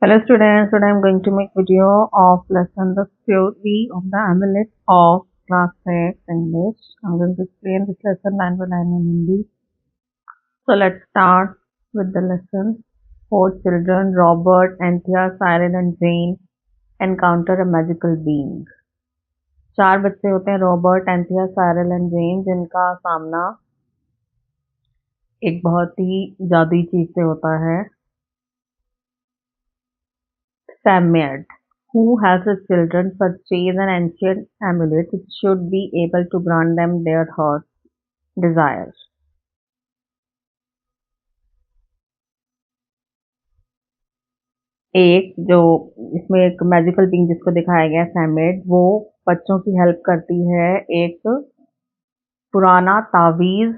Hello students, today I am going to make video of lesson the theory of the amulet of class 6 English. I am going to explain this lesson line by line in Hindi. So let's start with the lesson. Four children, Robert, Anthea, Cyril and Jane encounter a magical being. चार बच्चे होते हैं Robert, एंथिया, Cyril and जेन, जिनका सामना एक बहुत ही जादुई चीज से होता है, Samyad, who has his children purchase an ancient amulet which should be able to grant them their heart's desires. एक जो इसमें एक मैजिकल बीइंग जिसको दिखाया गया सैमेड, वो बच्चों की हेल्प करती है एक पुराना तावीज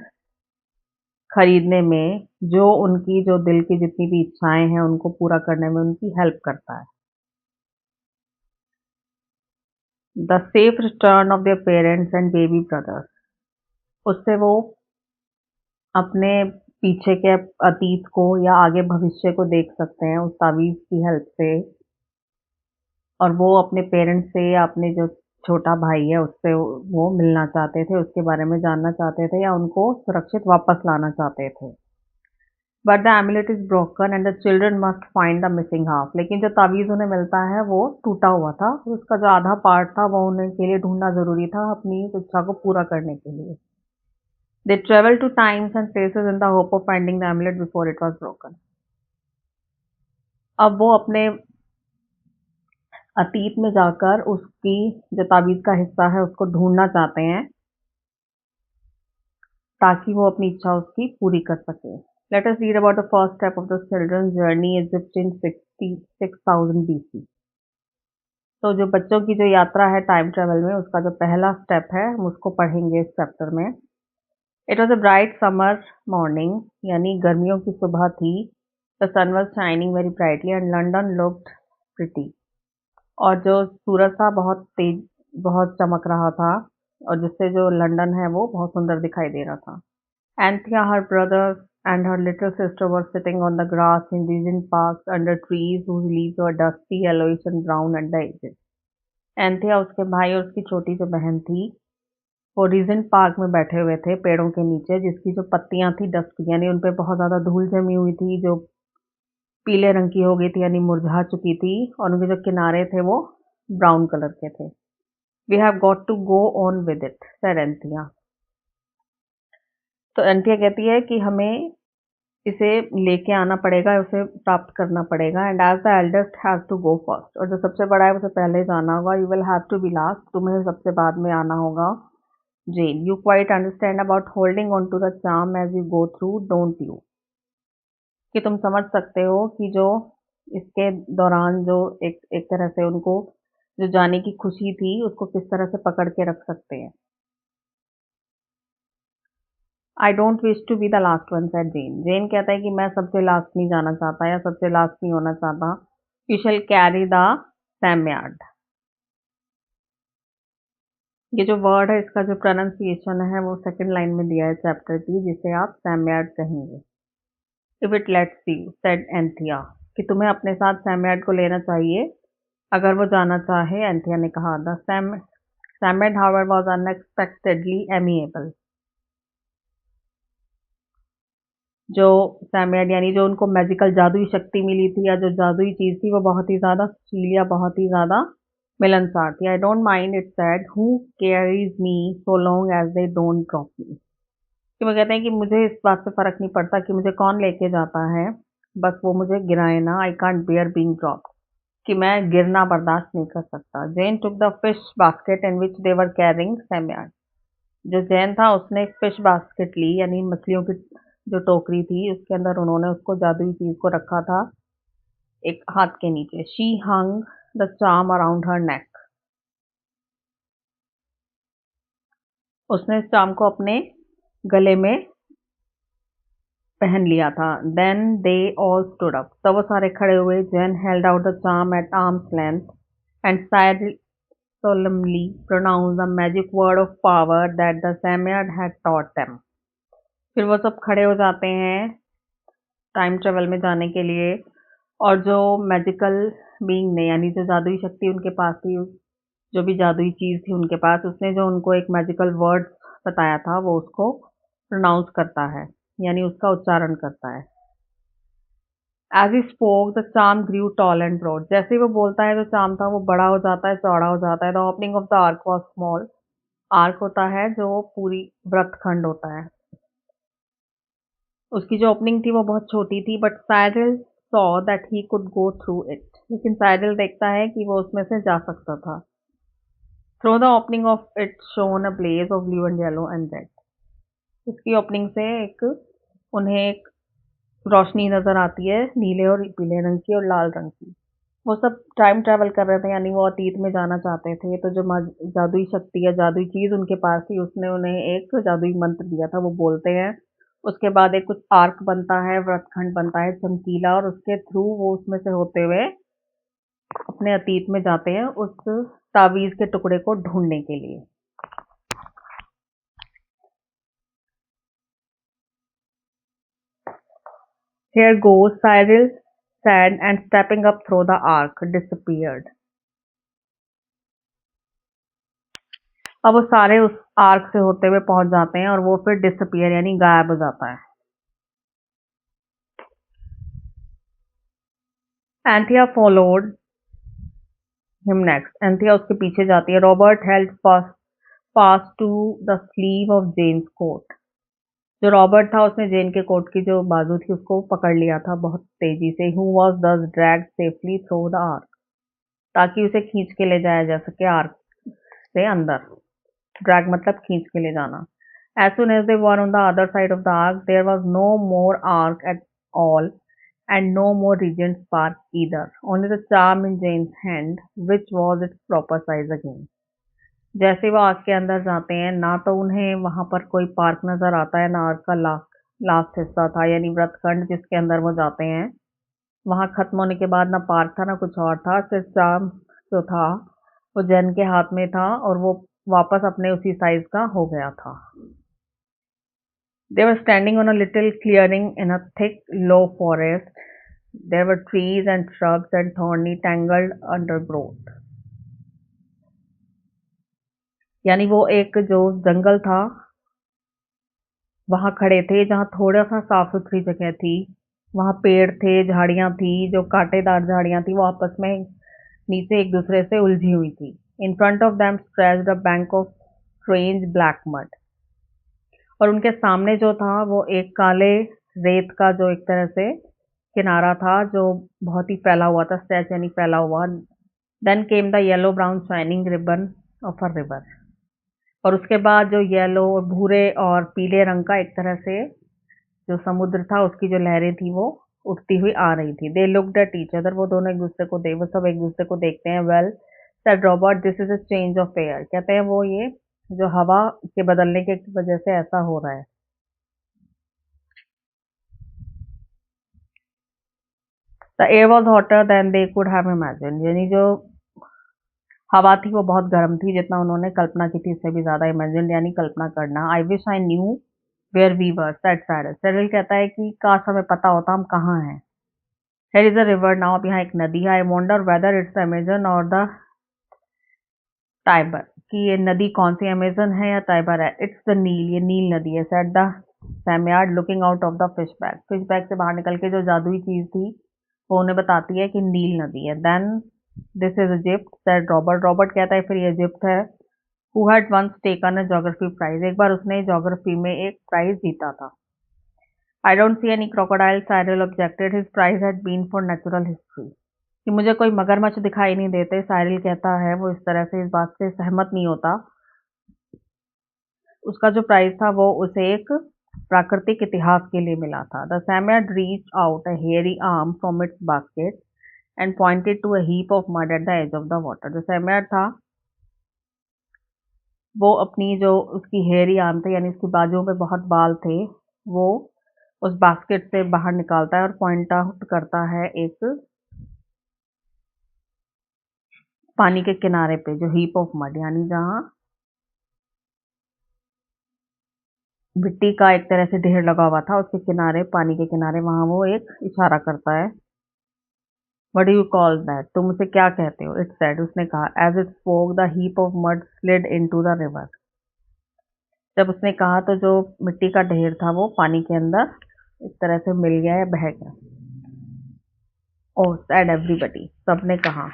खरीदने में, जो उनकी जो दिल की जितनी भी इच्छाएं हैं उनको पूरा करने में उनकी हेल्प करता है. The safe return of their parents and baby brothers, उससे वो अपने पीछे के अतीत को या आगे भविष्य को देख सकते हैं उस तावीज़ की हेल्प से, और वो अपने पेरेंट्स से या अपने जो छोटा भाई है उससे वो मिलना चाहते थे, उसके बारे में जानना चाहते थे या उनको सुरक्षित वापस लाना चाहते थे. But the amulet is broken and the children must find the missing half. लेकिन जो तावीज़ उन्हें मिलता है वो टूटा हुआ था, उसका जो आधा पार्ट था वो उन्हें के लिए ढूंढना जरूरी था अपनी इच्छा को पूरा करने के लिए. They traveled to times and places in the hope of finding the amulet before it was broken. अब वो अपने अतीत में जाकर उसकी जो ताबीज का हिस्सा है उसको ढूंढना चाहते हैं ताकि वो अपनी इच्छा उसकी पूरी कर सके. Let us read about the first step of the children's journey Egypt in 66,000 BC. तो जो बच्चों की जो यात्रा है टाइम ट्रेवल में, उसका जो पहला स्टेप है हम उसको पढ़ेंगे इस चैप्टर में. It was a bright summer morning, यानी गर्मियों की सुबह थी. The sun was shining very brightly and London looked pretty. और जो सूरज था बहुत तेज, बहुत चमक रहा था, और जिससे जो लंदन है वो बहुत सुंदर दिखाई दे रहा था. Anthea, her brother and her little sister were sitting on the grass in Regent Park under trees whose leaves were dusty, yellowish and brown at the edges. Anthea, उसके भाई और उसकी छोटी जो बहन थी, वो रीजेंट पार्क में बैठे हुए थे पेड़ों के नीचे, जिसकी जो पत्तियां थी डस्ट यानी उन पे बहुत ज़्यादा धूल जमी हुई थी, जो पीले रंग की हो गई थी यानी मुरझा चुकी थी, और उनके जो किनारे थे वो ब्राउन कलर के थे. We have got to go on with it, said Anthea. तो एंथिया कहती है कि हमें इसे लेके आना पड़ेगा, उसे प्राप्त करना पड़ेगा. And as the eldest have to go first, और जो सबसे बड़ा है उसे पहले जाना होगा. You will have to be last, तुम्हें सबसे बाद में आना होगा. Jane, you quite understand about holding on to the charm as you go through, don't you? कि तुम समझ सकते हो कि जो इसके दौरान जो एक तरह से उनको जो जाने की खुशी थी उसको किस तरह से पकड़ के रख सकते हैं. I don't wish to be the last one, said Jane. Jane कहता है कि मैं सबसे लास्ट नहीं जाना चाहता या सबसे लास्ट नहीं होना चाहता. You shall carry the Samyad. ये जो वर्ड है इसका जो प्रोनाउंसिएशन है वो सेकंड लाइन में दिया है चैप्टर की, जिसे आप सैम्यार्ड कहेंगे. If it lets you, said Anthea, कि तुम्हें अपने साथ सैम्यार्ड को लेना चाहिए अगर वो जाना चाहे. एंथिया ने कहा. The Samyad, however, was unexpectedly amiable. जो सैम्यार्ड यानी जो उनको मैजिकल जादुई शक्ति मिली थी या जो जादुई चीज थी वो बहुत ही ज्यादा सुशील या बहुत ही ज्यादा मिलनसार थी. I don't mind it, said, who carries me so long as they don't drop me. कि वो कहते हैं कि मुझे इस बात से फर्क नहीं पड़ता कि मुझे कौन लेके जाता है, बस वो मुझे गिराए ना. I can't bear being dropped, कि मैं गिरना बर्दाश्त नहीं कर सकता. Jane took the fish basket in which they were carrying Psammead. जो जैन था उसने फिश बास्केट ली, यानी मछलियों की जो टोकरी थी उसके अंदर उन्होंने उसको जादुई चीज को रखा था एक हाथ के नीचे. She hung the charm around her neck. उसने इस चार्म को अपने गले में पहन लिया था. Then they all stood up, तब वो सारे खड़े हुए. Jane held out the charm at arm's length and said solemnly pronounced the magic word of power that the Samyad had taught them. फिर वो सब खड़े हो जाते हैं टाइम ट्रेवल में जाने के लिए और जो मैजिकल बीइंग ने यानी जो जादुई शक्ति उनके पास थी, जो भी जादुई चीज़ थी उनके पास, उसने जो उनको एक मैजिकल वर्ड बताया था वो उसको प्रोनाउंस करता है, यानी उसका उच्चारण करता है। As he spoke the charm grew tall and broad. जैसे ही वो बोलता है जो चार्म था वो बड़ा हो जाता है, चौड़ा हो जाता है। The opening of the arc was small. Arc होता है जो पूरी वृत्तखंड होता है, उसकी जो ओपनिंग थी वो बहुत छोटी थी। But Cyril saw that he could go through it. लेकिन साइरल देखता है कि वो उसमें से जा सकता था। Through the opening of it shone a blaze of blue and yellow and red. उसकी ओपनिंग से एक उन्हें एक रोशनी नजर आती है, नीले और पीले रंग की और लाल रंग की। वो सब टाइम ट्रैवल कर रहे थे, यानी वो अतीत में जाना चाहते थे। तो जो जादुई शक्ति या जादुई चीज उनके पास थी, उसने उन्हें एक जादुई मंत्र दिया था। वो बोलते हैं, उसके बाद एक कुछ आर्क बनता है, वृत्तखंड बनता है चमकीला, और उसके थ्रू वो उसमें से होते हुए अपने अतीत में जाते हैं उस तावीज के टुकड़े को ढूंढने के लिए। Here goes Cyril said, and stepping up through the arc disappeared. अब वो सारे उस आर्क से होते हुए पहुंच जाते हैं और वो फिर डिसअपियर यानी गायब हो जाता है। Anthea followed him next. Anthea उसके पीछे जाती है। Robert held fast to the sleeve of Jane's coat. जो रॉबर्ट था उसने जेन के कोट की जो बाजू थी उसको पकड़ लिया था बहुत तेजी से। हु वॉज दस drag safely through the arc. ताकि उसे खींच के ले जाया जा सके आर्क से अंदर। ड्रैग मतलब खींच के ले जाना। As soon as they were on the other side of the arc, there was no more arc at all, and no more Regent's Park either. Only the charm in Jane's hand, which was its proper size again. जैसे वो arc के अंदर जाते हैं, ना तो उन्हें वहां पर कोई पार्क नजर आता है, ना आर्क का लास्ट हिस्सा था, यानी वृत्तखंड जिसके अंदर वो जाते हैं वहां खत्म होने के बाद ना पार्क था ना कुछ और था। सिर्फ चार्म जो था वो जेन के हाथ में था और वो वापस अपने उसी साइज का हो गया था। They were standing on a little clearing in a thick, low forest. There were trees and shrubs and thorny, tangled undergrowth. यानी वो एक जो जंगल था वहां खड़े थे जहां थोड़ा सा साफ सुथरी जगह थी। वहां पेड़ थे, झाड़ियां थी, जो कांटेदार झाड़ियां थी वो आपस में नीचे एक दूसरे से उलझी हुई थी। इन front of them stretched a bank of strange black mud. और उनके सामने जो था वो एक काले रेत का जो एक तरह से किनारा था जो बहुत ही फैला हुआ था। स्ट्रेच यानी फैला हुआ। Then came the yellow brown shining ribbon of a river. और उसके बाद जो येलो और भूरे और पीले रंग का एक तरह से जो समुद्र था उसकी जो लहरें थी वो उठती हुई आ रही थी। They looked at each other. वो दोनों एक दूसरे को वो सब एक दूसरे को देखते हैं। Well said Robert, this is a change of air. कहते हैं वो ये जो हवा के बदलने की वजह से ऐसा हो रहा है। The air was hotter than they could have imagine. यानी जो हवा थी वो बहुत गर्म थी, जितना उन्होंने कल्पना की थी इससे भी ज्यादा। इमेजिन यानी कल्पना करना। I wish I knew where we were said Cyrus. Cyril कहता है कि काश हमें पता होता हम कहाँ हैं। Here is a river now. अब यहाँ एक नदी है। I wonder whether it's the Amazon और द टाइबर। कि ये नदी कौन सी अमेजन है या टाइबर है। इट्स द नील, ये नील नदी है। Said the Psammead looking out of the fish bag. Fish bag से बाहर निकल के जो जादुई चीज थी वो उन्हें बताती है कि नील नदी है। Then this is Egypt said Robert. Robert कहता है फिर ये इजिप्ट है। Who had once taken a geography prize. एक बार उसने ज्योग्राफी में एक प्राइज जीता था। I don't see any crocodile, Cyril objected. His prize had been for natural history. कि मुझे कोई मगरमच्छ दिखाई नहीं देते, साइरल कहता है। वो इस तरह से इस बात से सहमत नहीं होता। उसका जो प्राइज था वो उसे एक प्राकृतिक इतिहास के लिए मिला था। The Psammead reached out a hairy arm from its basket and pointed to a heap of mud at the edge of the water. जो सैमयार्ड था वो अपनी जो उसकी हेयरी आर्म थे यानी उसकी बाजुओं पे बहुत बाल थे, वो उस बास्केट से बाहर निकालता है और पॉइंट आउट करता है एक पानी के किनारे पे, जो हीप ऑफ मड यानी जहाँ मिट्टी का एक तरह से ढेर लगा हुआ था उसके किनारे, पानी के किनारे, वहां वो एक इशारा करता है। What do you call that, तुम उसे क्या कहते हो? इट सेड, उसने कहा, as it spoke the heap of mud slid into the river. जब उसने कहा तो जो मिट्टी का ढेर था वो पानी के अंदर इस तरह से मिल गया या बह गया। ओह सेड एवरीबडी, सबने कहा।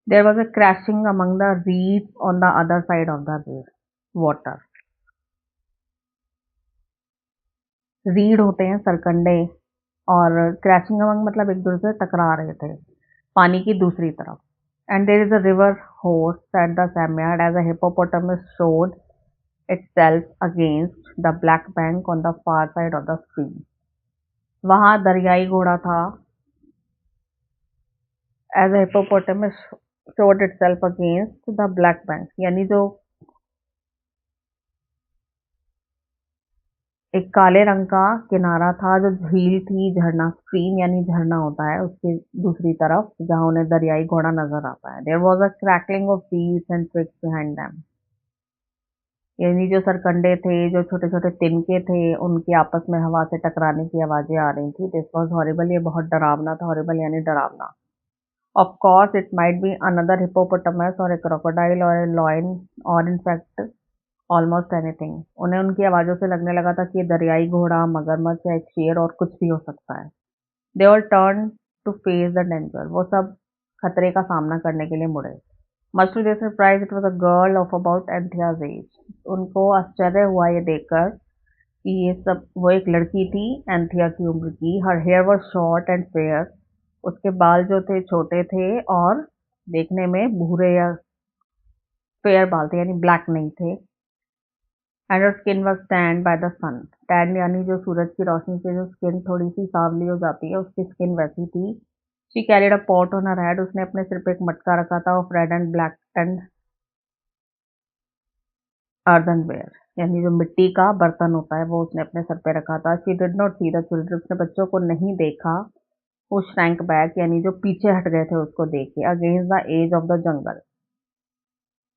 There was a crashing among the reeds on the other side of the water. Reed होते हैं सरकंडे, और क्रैशिंग अमंग मतलब एक दूसरे से टकरा रहे थे पानी की दूसरी तरफ। And there is a river horse said the Psammead as a hippopotamus showed itself against the black bank on the far side of the stream। वहां दरियाई घोड़ा था, as a hippopotamus showed itself against the black bank, यानी जो एक काले रंग का किनारा था, जो झील थी, झरना, स्ट्रीम यानी झरना होता है, उसके दूसरी तरफ जहां उन्हें दरियाई घोड़ा नजर आता है। There was a crackling of beads and twigs behind them, यानी जो सरकंडे थे, जो छोटे छोटे तिनके थे, उनकी आपस में हवा से टकराने की आवाजें आ रही थी। दिस वॉज हॉरिबल, ये बहुत डरावना था। हॉरिबल यानी डरावना। Of course it might be another hippopotamus और ए क्रोकोडाइल और ए लॉयन और इन फैक्ट ऑलमोस्ट एनीथिंग। उन्हें उनकी आवाज़ों से लगने लगा था कि ये दरियाई घोड़ा, मगरमच्छ या एक शेर और कुछ भी हो सकता है। They all turn to face the danger, वो सब खतरे का सामना करने के लिए मुड़े। Much to their surprise it was a girl of about Anthea's age. उनको आश्चर्य हुआ ये देखकर कि ये सब, वो एक लड़की थी एंथिया की उम्र की। Her hair was short and fair, उसके बाल जो थे छोटे थे और देखने में भूरे या फेयर बाल थे, यानी ब्लैक नहीं थे। And her skin was tanned by the sun। Tan यानी जो सूरज की रोशनी से जो स्किन थोड़ी सी सांवली हो जाती है, उसकी स्किन वैसी थी। She carried a pot on her head, उसने अपने सिर पे एक मटका रखा था of red and black and earthenware, यानी जो मिट्टी का बर्तन होता है वो उसने अपने सर पे रखा था। She did not see the children, उसने बच्चों को नहीं देखा। वो श्रैंक बैक, यानी जो पीछे हट गए थे उसको देख के। Against the edge of the jungle,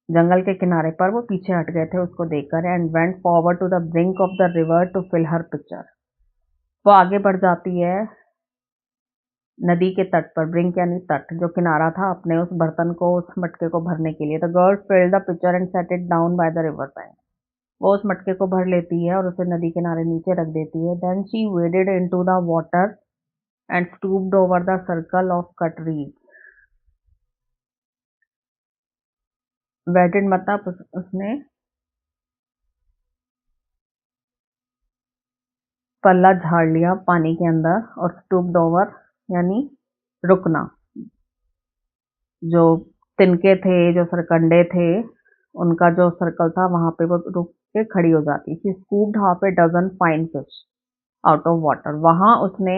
जंगल के किनारे पर वो पीछे हट गए थे उसको देखकर। And went forward to the brink of the river to fill her pitcher, वो आगे बढ़ जाती है नदी के तट पर। ब्रिंक यानी तट, जो किनारा था, अपने उस बर्तन को, उस मटके को भरने के लिए। The girl filled the picture and set it down by the river bank. वो उस मटके को भर लेती है और उसे नदी किनारे नीचे रख देती है। Then she waded into the water and stooped over the circle of cut reed. Waded मतलब उसने पल्ला झाड़ लिया पानी के अंदर, और स्टूप्ड ओवर यानी रुकना। जो तिनके थे, जो सरकंडे थे, उनका जो सर्कल था वहां पे वो रुक के खड़ी हो जाती। She scooped half a dozen fine fish out of water, वहां उसने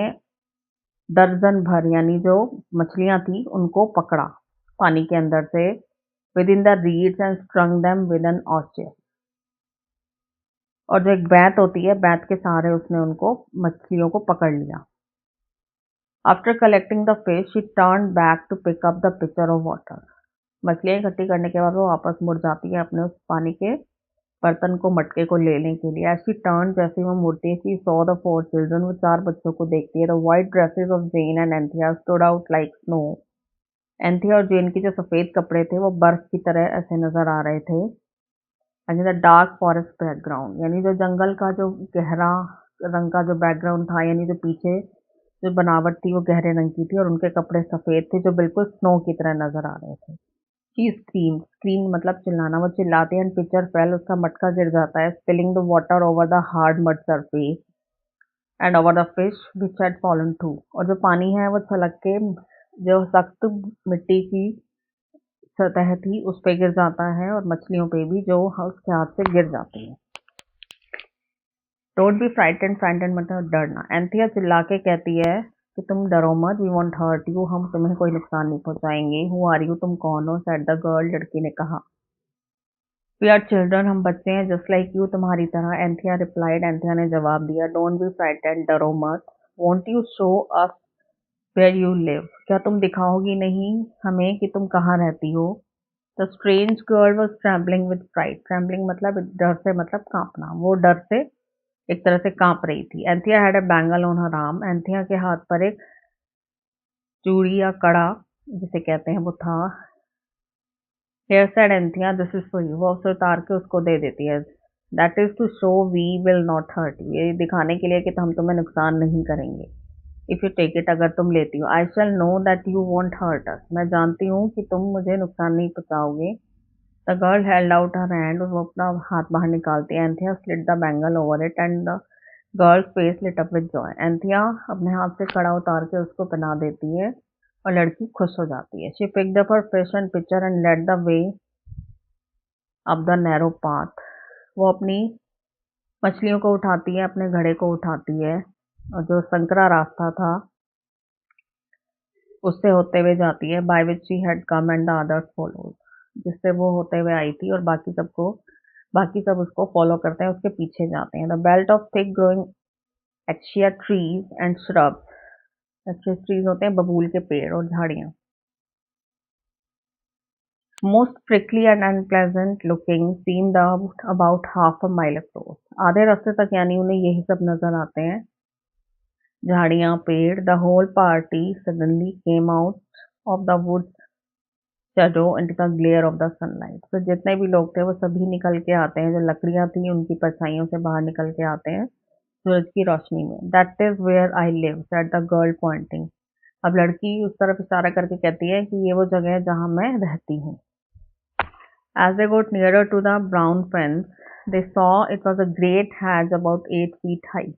दर्जन भर यानी जो मछलियां थी उनको पकड़ा पानी के अंदर से। Within the reeds and strung them with an osier, और जो एक बैत होती है, बैत के सहारे उसने उनको, मछलियों को पकड़ लिया। After collecting the fish she turn back to pick up the pitcher of water. मछलियां इकट्ठी करने के बाद वो वापस मुड़ जाती है अपने उस पानी के बर्तन को, मटके को लेने के लिए। ऐसी टर्न, जैसे वो मुड़ती है, she saw the four children, वो चार बच्चों को देखती है। The white dresses of Jane and Anthea stood out like snow. Anthea और जेन की जो सफेद कपड़े थे वो बर्फ की तरह ऐसे नजर आ रहे थे। And the dark forest background, यानी जो जंगल का जो गहरा रंग का जो बैकग्राउंड था, यानी जो पीछे जो बनावट थी वो गहरे रंग की थी, और उनके कपड़े सफेद थे जो बिल्कुल स्नो की तरह नजर आ रहे थे। शी स्क्रीम, स्क्रीम मतलब चिल्लाना, वो चिल्लाती है। एंड पिक्चर फेल, उसका मटका गिर जाता है। Spilling the water over the hard mud surface and over the fish which had fallen too, और जो पानी है वो छलक के जो सख्त मिट्टी की सतह थी उस पे गिर जाता है, और मछलियों पे भी जो उसके हाथ से गिर जाती है। डोंट बी फ्राइटेंड, फ्राइटेंड मतलब डरना। एंथिया चिल्ला के कहती है कि तुम डरो मत। वी वॉन्ट हर्ट यू, हम तुम्हें कोई नुकसान नहीं पहुंचाएंगे। हु आर यू, तुम कौन हो? सेड द गर्ल, लड़की ने कहा। वी आर चिल्ड्रन, हम बच्चे हैं, जस्ट लाइक यू, तुम्हारी तरह। एंथिया रिप्लाइड, एंथिया ने जवाब दिया। डोंट बी फ्राइटेंड, डरो मत। Won't you show us where you live, क्या तुम दिखाओगी नहीं हमें कि तुम कहाँ रहती हो? The strange girl was trembling with fright. Trembling मतलब डर से, मतलब कांपना। वो डर से एक तरह से कांप रही थी। Anthea had a bangle on her arm. Anthea के हाथ पर एक चूड़ी या कड़ा जिसे कहते हैं वो था। Here said Anthea, this is for you. वो उसे उतार के उसको दे देती है। That is to show we will not hurt you, ये दिखाने के लिए कि हम तुम्हें नुकसान नहीं करेंगे। इफ यू टेक इट, अगर तुम लेती हो। I shall know that you won't hurt us, मैं जानती हूँ कि तुम मुझे नुकसान नहीं पहुंचाओगे। The girl held out her hand, वो अपना हाथ बाहर निकालती है। Anthea slid the bangle over it and the girl's face lit up with joy. Anthea अपने हाथ से कड़ा उतार के उसको पहना देती है और लड़की खुश हो जाती है। She picked up her fish and pitcher and led the way up the narrow path. वो अपनी मछलियों को उठाती है, अपने घड़े को उठाती है और जो संकरा रास्ता था उससे होते हुए जाती है। By which she had come and the others followed, जिससे वो होते हुए आई थी और बाकी सब उसको फॉलो करते हैं, उसके पीछे जाते हैं। The belt of thick growing acacia trees and shrubs, acacia trees होते हैं बबूल के पेड़ और झाड़ियां। Most prickly and unpleasant looking seemed about half a mile across, आधे रास्ते तक यानी उन्हें यही सब नजर आते हैं, झाड़ियां पेड़। The whole party suddenly came out of the woods shadow into the glare of the sunlight, तो जितने भी लोग थे वो सभी निकल के आते हैं, जो लकड़ियां थी उनकी परछाइयों से बाहर निकल के आते हैं सूरज की रोशनी में। That is where I live said the girl pointing, अब लड़की उस तरफ इशारा करके कहती है कि ये वो जगह है जहां मैं रहती हूँ। As they got nearer to the brown fence, they saw it was a great hedge about 8 feet high.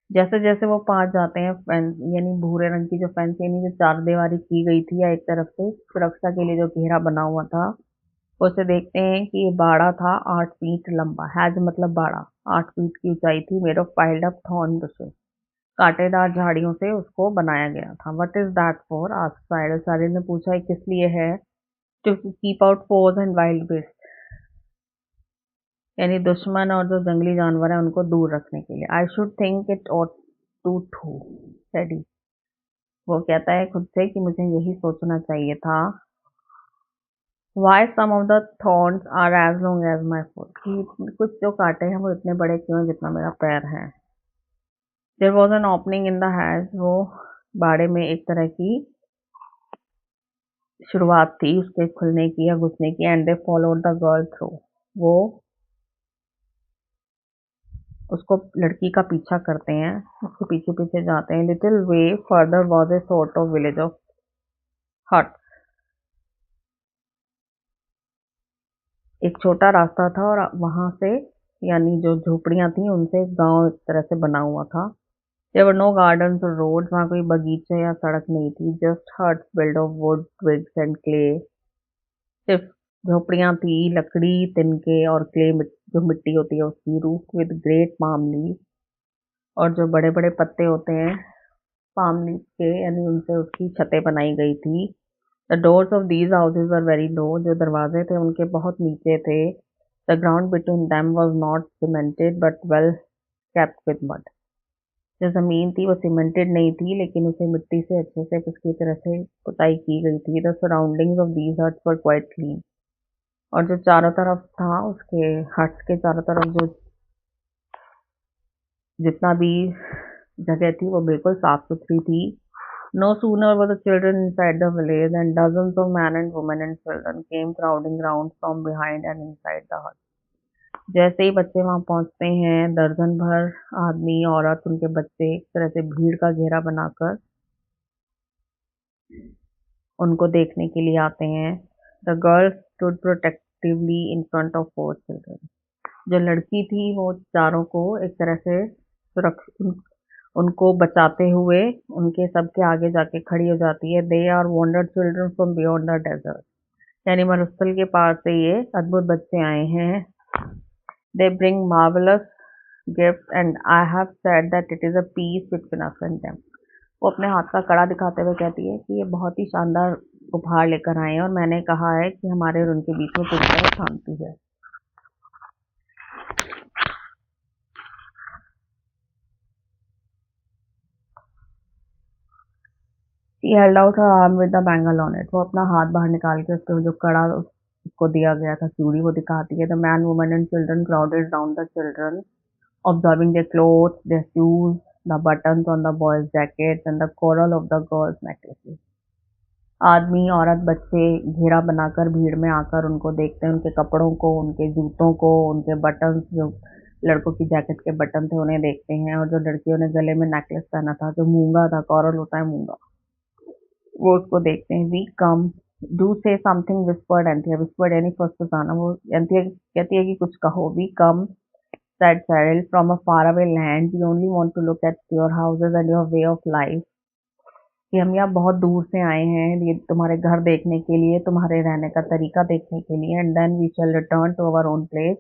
जैसे जैसे वो पास जाते हैं फेंस, यानी भूरे रंग की जो फेंस, यानी जो चार दीवारी की गई थी या एक तरफ से सुरक्षा के लिए जो घेरा बना हुआ था, उसे देखते हैं कि ये बाड़ा था 8 फीट लंबा। हैज मतलब बाड़ा, 8 फीट की ऊंचाई थी। Made of piled up thorn bushes, कांटेदार झाड़ियों से उसको बनाया गया था। What is that for, asked Cyril, Cyril ने पूछा किस लिए है। To keep out foes and wild beast, यानी दुश्मन और जो जंगली जानवर है उनको दूर रखने के लिए। I should think it ought to too said he, वो कहता है खुद से कि मुझे यही सोचना चाहिए था। Why some of the thorns are as long as my foot, कुछ जो कांटे हैं वो इतने बड़े क्यों हैं जितना मेरा पैर है। There was an opening in the hedge, वो बाड़े में एक तरह की शुरुआत थी उसके खुलने की या घुसने की। And they followed the girl through, वो उसको लड़की का पीछा करते हैं, उसके पीछे पीछे जाते हैं। Little way further was a sort of village of हट, एक छोटा रास्ता था और वहां से यानी जो झोपड़ियां थी उनसे एक गांव एक तरह से बना हुआ था। देयर वर नो गार्डन्स और रोड्स, वहाँ कोई बगीचे या सड़क नहीं थी। Just huts build of would twigs and clay, सिर्फ झोपड़ियां थी लकड़ी तिनके और क्ले, जो मिट्टी होती है उसकी। Roof with great palm leave, और जो बड़े बड़े पत्ते होते हैं पाम लीफ के, यानी उनसे उसकी छतें बनाई गई थी। The doors of these houses are very low, जो दरवाजे थे उनके बहुत नीचे थे। The ground between them was not cemented but well kept with mud, जो जमीन थी वो सीमेंटेड नहीं थी लेकिन उसे मिट्टी से अच्छे से उसकी तरह से पुताई की गई थी। The surroundings of these huts were quite clean, और जो चारों तरफ था उसके हट्स के चारों तरफ जो जितना भी जगह थी वो बिल्कुल साफ सुथरी थी। No sooner were the children inside the village than dozens of men and women and children came crowding round from behind and inside the hut. जैसे ही बच्चे वहां पहुंचते हैं, दर्जन भर आदमी औरत उनके बच्चे एक तरह से भीड़ का घेरा बनाकर उनको देखने के लिए आते हैं। The girl stood protectively in front of 4 children, जो लड़की थी वो चारों को एक तरह से सुरक्षित उनको बचाते हुए उनके सबके आगे जाके खड़ी हो जाती है। They are wondered children from beyond the desert, यानी मरुस्थल के पार से ये अद्भुत बच्चे आए हैं। They bring marvellous gift and I have said that it is a peace between us and them, वो अपने हाथ का कड़ा दिखाते हुए कहती है कि ये बहुत ही शानदार उपहार लेकर आए हैं और मैंने कहा है कि हमारे और उनके बीच में कुछ तरह शांति है। She held out her arm with the bangle on it, वो अपना हाथ बाहर निकाल के उसके जो कड़ा उसको दिया गया था चूड़ी वो दिखाती है। The man, woman and children crowded round the children observing their clothes, their shoes, the buttons on the boys' jackets, and the coral of the girls' necklaces. आदमी औरत बच्चे घेरा बनाकर भीड़ में आकर उनको देखते हैं, उनके कपड़ों को, उनके जूतों को, उनके बटन्स, जो लड़कों की जैकेट के बटन थे उन्हें देखते हैं, और जो लड़कियों ने गले में नेकलेस पहना था जो मूंगा था, कॉरल होता है मूंगा, वो उसको देखते हैं. We come, do say something, whispered Anthea. Whispered यानी फर्स्ट सुजाना, वो एंथिया कहती है कि कुछ कहो. We come, said Cyril, from a faraway land. We only want to look at your houses and your way of life. कि हम यहाँ बहुत दूर से आए हैं, ये तुम्हारे घर देखने के लिए, तुम्हारे रहने का तरीका देखने के लिए. And then we shall return to our own place.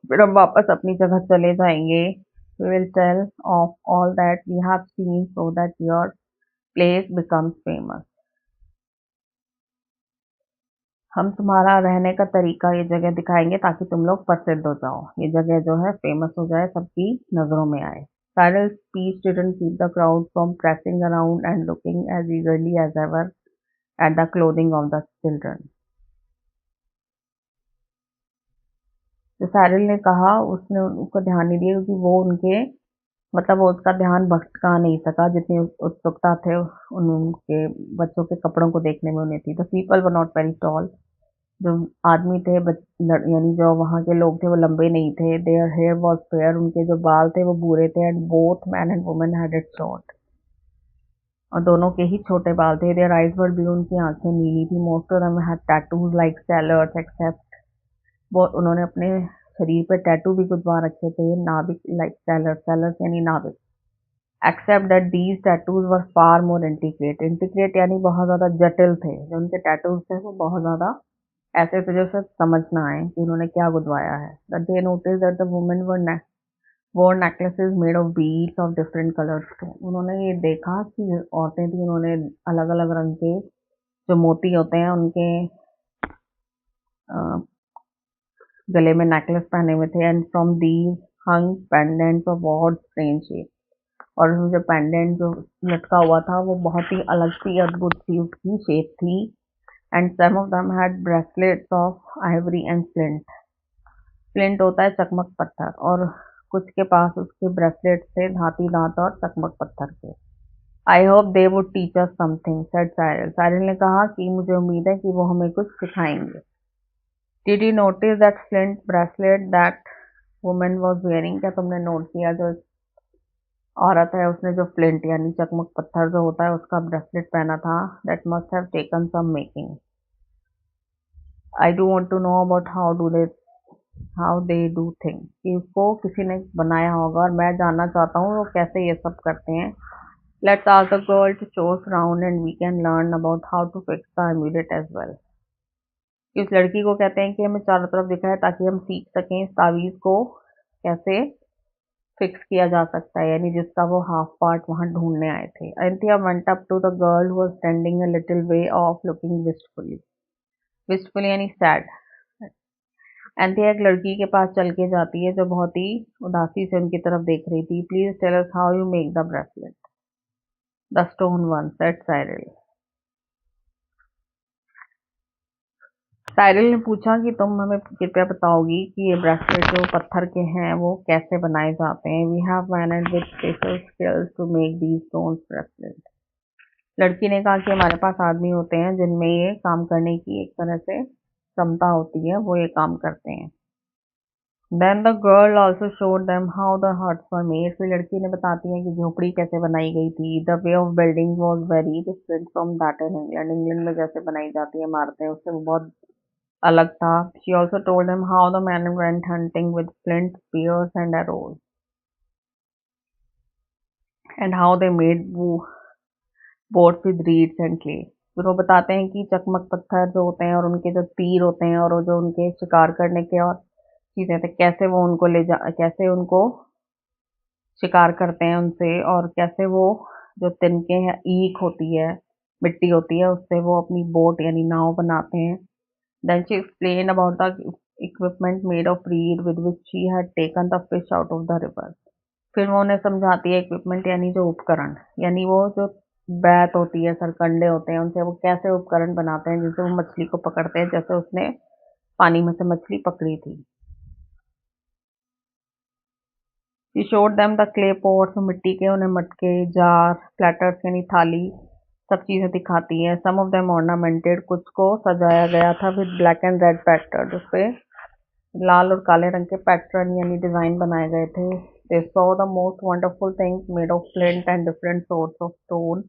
फिर हम वापस अपनी जगह चले जाएंगे. We will tell of all that we have seen so that your place becomes famous. हम तुम्हारा रहने का तरीका, ये जगह दिखाएंगे ताकि तुम लोग प्रसिद्ध हो जाओ, ये जगह जो है फेमस हो जाए, सबकी नजरों में आए. Cyril's speech didn't keep the crowd from pressing around and looking as eagerly as ever at the clothing of the children. जो साइरिल ने कहा उसने उनको ध्यान नहीं दिया, क्योंकि वो उनके मतलब वो उसका ध्यान भटका नहीं सका जितनी उत्सुकता थे उनके बच्चों के कपड़ों को देखने में उन्हें थी. The people were not very tall. जो आदमी थे यानी जो वहाँ के लोग थे वो लंबे नहीं थे. Their hair was fair. उनके जो बाल थे वो भूरे थे. And both men and women had it short. और दोनों के ही छोटे बाल थे. Their eyes were blue. उनकी आंखें नीली थी. Most of them had tattoos like sailors except, वो उन्होंने अपने शरीर पे टैटू भी गुदवा रखे थे, नाविक लाइक सैलर्स. सैलर्स यानी नाविक. Except that these tattoos were far more integrate. Integrate यानी बहुत ज़्यादा जटिल थे. जो उनके टैटूज थे वो बहुत ज़्यादा ऐसे थे जैसे समझ ना आए कि उन्होंने क्या गुदवाया है. That they notice that the women wore necklaces made of beads of different colors. तो उन्होंने ये देखा कि औरतें थी, उन्होंने अलग अलग रंग के जो मोती होते हैं उनके गले में नेकलेस पहने हुए थे. And from these hung pendants of odd strange shape. और उसमें जो पेंडेंट जो लटका हुआ था वो बहुत ही अलग सी अद्भुत सी उसकी शेप थी. And some of them had bracelets of ivory and flint. Flint होता है चकमक पत्थर, और कुछ के पास उसके ब्रेसलेट थे धाती दांत और चकमक पत्थर के. I hope they would teach us something, said Cyril. Cyril ने कहा कि मुझे उम्मीद है कि वो हमें कुछ सिखाएंगे. Did you notice that flint bracelet that women was wearing. क्या तुमने नोट किया जो औरत है उसने जो फ्लिंट यानी चकमक पत्थर जो होता है उसका ब्रेसलेट पहना था. That must have taken some making. I do want to know about how they do things. कि उसको किसी ने बनाया होगा और मैं जानना चाहता हूँ वो कैसे ये सब करते हैं. Let's ask the girl to show us around and we can learn about how to fix the amulet as well. इस लड़की को कहते हैं कि हमें चारों तरफ दिखाए ताकि हम सीख सकें इस तावीज़ को कैसे फिक्स किया जा सकता है, यानी जिसका वो हाफ पार्ट वहाँ ढूंढने आए थे. Anthea went up to the girl who was standing a little way off looking wistfully. Wistfully यानी सैड. एंथिया एक लड़की के पास चल के जाती है जो बहुत ही उदासी से उनकी तरफ देख रही थी. Please tell us how you make the bracelet. The stone one, said Cyril. Cyril ने पूछा कि तुम हमें कृपया बताओगी कि ये ब्रेसलेट जो पत्थर के हैं वो कैसे बनाए जाते हैं. We have managed with special skills to make these stones bracelet. लड़की ने कहा कि हमारे पास आदमी होते हैं जिनमें ये काम करने की एक तरह से क्षमता होती है, वो ये काम करते हैं. Then the girl also showed them how the huts were made. फिर लड़की ने बताती है कि झोपड़ी कैसे बनाई गई थी. The way of building was very different from that in England. England में जैसे बनाई जाती है इमारतें उससे वो बहुत अलग था. She also told them how the men went hunting with flint, spears and arrows and how they made boats with reeds and clay. फिर वो बताते हैं कि चकमक पत्थर जो होते हैं और उनके जो तीर होते हैं और वो जो उनके शिकार करने के और चीज़ें थे, कैसे वो उनको कैसे उनको शिकार करते हैं उनसे, और कैसे वो जो तिनके हैं, ईख होती है, मिट्टी होती है, उससे वो अपनी बोट यानी नाव बनाते हैं. Then she explained about the equipment made of reed with which she had taken the fish out of the river. फिर वो उन्हें समझाती है इक्विपमेंट यानी जो उपकरण, यानी वो जो बैत होती है, सरकंडे होते हैं, उनसे वो कैसे उपकरण बनाते हैं जिससे वो मछली को पकड़ते हैं, जैसे उसने पानी में से मछली पकड़ी थी. She showed them the clay pots, मिट्टी के उन्हें मटके, जार, प्लेटर्स यानी थाली, सब चीज़ें दिखाती हैं। सम ऑफ देम ऑर्नामेंटेड, कुछ को सजाया गया था with black and red pattern, उस पे लाल और काले रंग के पैटर्न यानी डिज़ाइन बनाए गए थे। They saw the most wonderful things made of flint and different sorts of stone.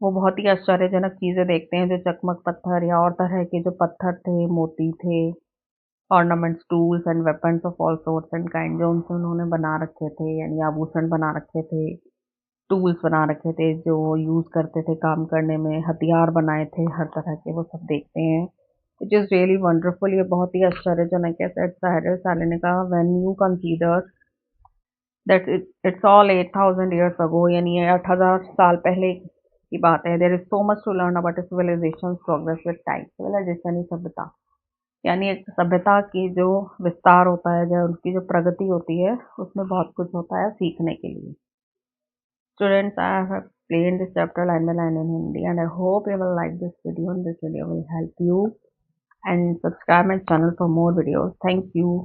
वो बहुत ही आश्चर्यजनक चीज़ें देखते हैं जो चकमक पत्थर या और तरह के जो पत्थर थे, मोती थे, ornaments, tools and weapons of all sorts and kind, जो उनसे उन्होंने बना रखे थे यानी आभूषण बना रखे थे, टूल्स बना रखे थे जो यूज़ करते थे काम करने में, हथियार बनाए थे हर तरह के, वो सब देखते हैं। इट इज़ रियली वंडरफुल, ये बहुत ही आश्चर्यजनक है। सेड साहिर साले ने कहा, when you consider that it's all 8,000 years ago, यानी ये 8,000 साल पहले की बात है। There is so much to learn about civilization progress with time. Civilization ही सभ्यता, यानी एक सभ्यता की जो विस्तार होता है, जो उनकी जो प्रगति होती है, उसमें बहुत कुछ होता है सीखने के लिए। Students, I have explained this chapter line by line in Hindi, and I hope you will like this video, and this video will help you. And subscribe my channel for more videos. Thank you.